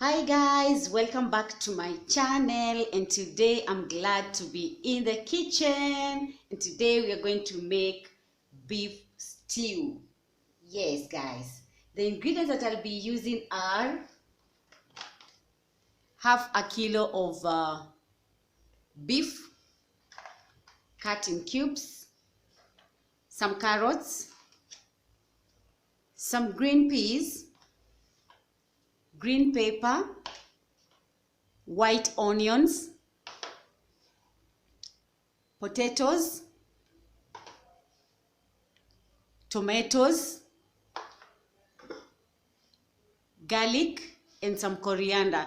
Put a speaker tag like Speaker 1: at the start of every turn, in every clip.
Speaker 1: Hi guys, welcome back to my channel, and today I'm glad to be in the kitchen, and today we are going to make beef stew. Yes guys, the ingredients that I'll be using are half a kilo of beef cut in cubes, some carrots, some green peas, green pepper, white onions, potatoes, tomatoes, garlic, and some coriander.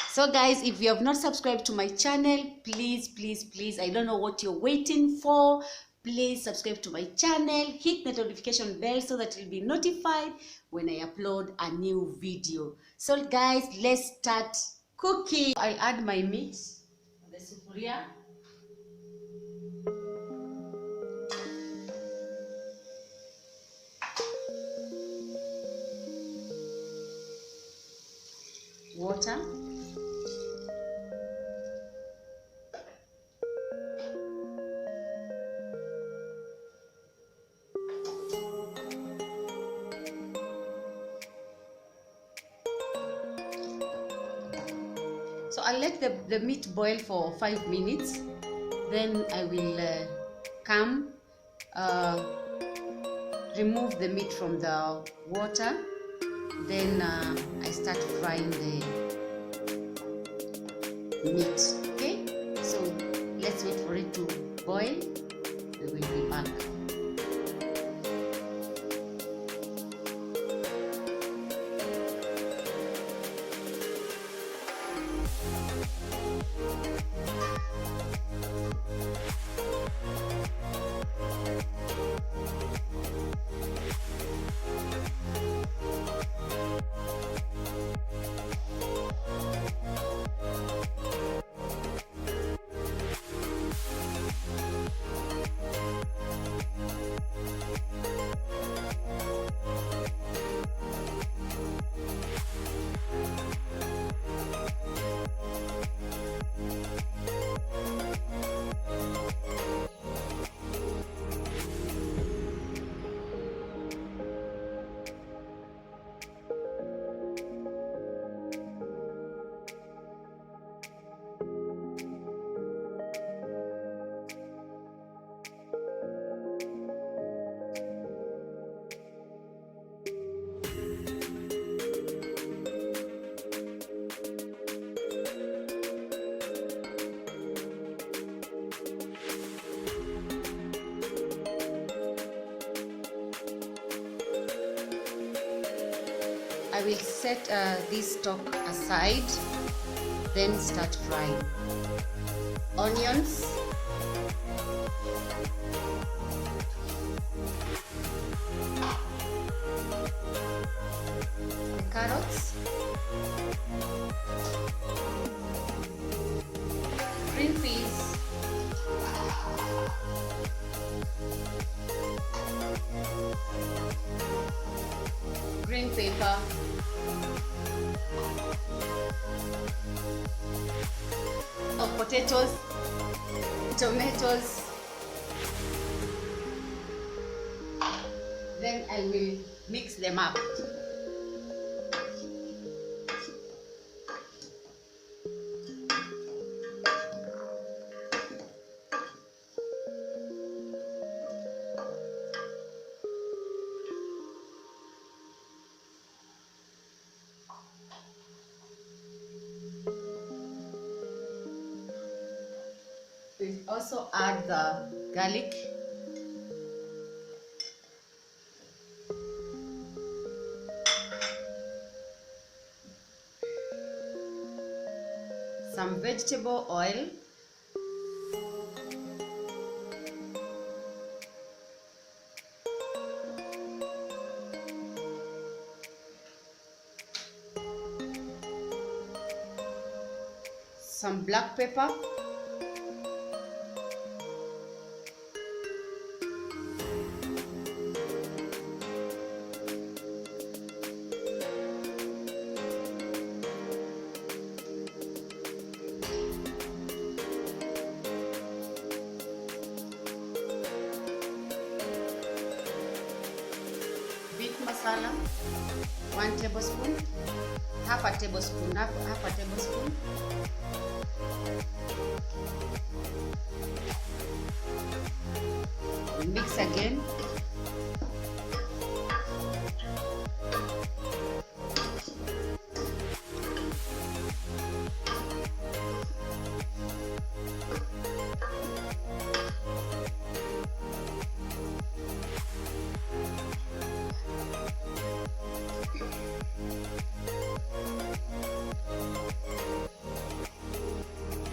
Speaker 1: So guys, if you have not subscribed to my channel, please, I don't know what you're waiting for. Please subscribe to my channel, hit the notification bell so that you'll be notified when I upload a new video. So guys, let's start cooking. I'll add my meat on the sufuria. Water. So I'll let the meat boil for 5 minutes. Then I will remove the meat from the water. Then I start frying the meat. Okay, so let's wait for it to boil. We will be back. I will set this stock aside, then start frying. Onions, carrots, green peas, green pepper, potatoes, tomatoes. Then I will mix them up. We also add the garlic, some vegetable oil, some black pepper, masala, 1 tablespoon, half a tablespoon. Mix again.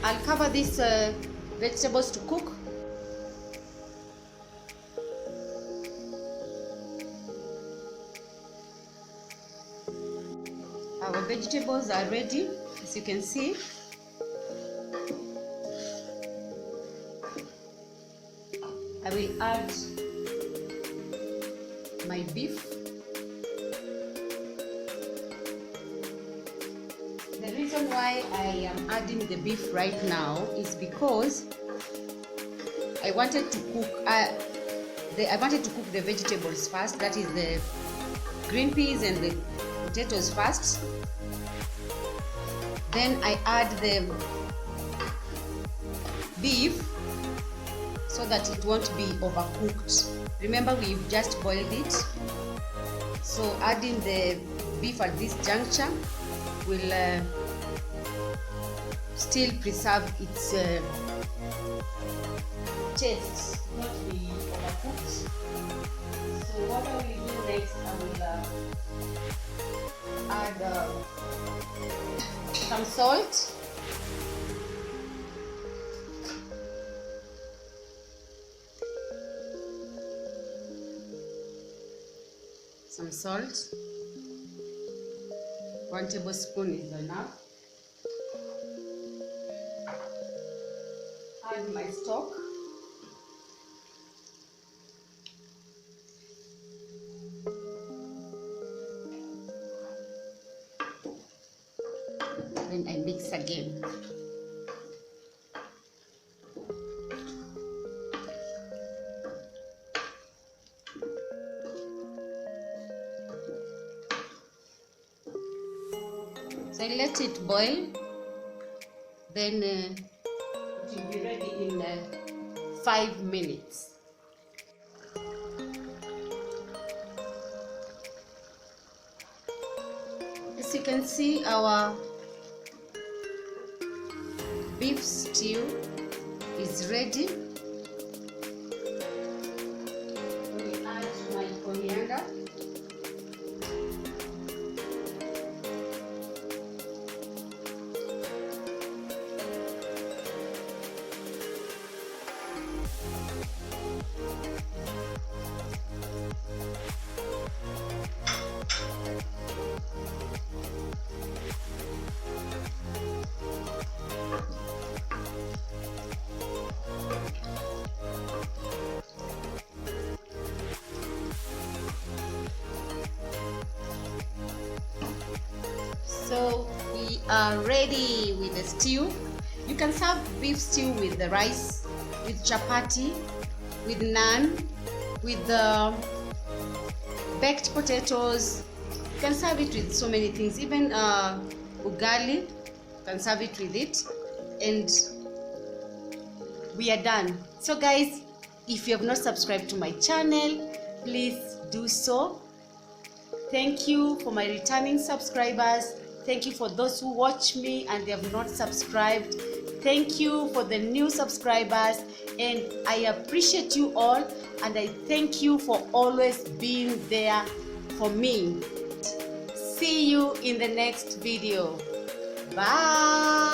Speaker 1: I'll cover these vegetables to cook. Our vegetables are ready, as you can see. I will add my beef. The reason why I am adding the beef right now is because I wanted to cook the vegetables first, that is the green peas and the potatoes first. Then I add the beef so that it won't be overcooked. Remember, we've just boiled it, so adding the beef at this juncture will still preserve its taste, not be overcooked. So what I will do next, I will add some salt, salt. 1 tablespoon is enough. Add my stock. Then I mix again. So I let it boil, then it will be ready in 5 minutes. As you can see, our beef stew is ready. I will add my coriander. So we are ready with the stew. You can serve beef stew with the rice, with chapati, with naan, with the baked potatoes. You can serve it with so many things, even ugali, you can serve it with it, and we are done. So guys, if you have not subscribed to my channel, please do so. Thank you for my returning subscribers. Thank you for those who watch me and they have not subscribed. Thank you for the new subscribers, and I appreciate you all, and I thank you for always being there for me. See you in the next video. Bye.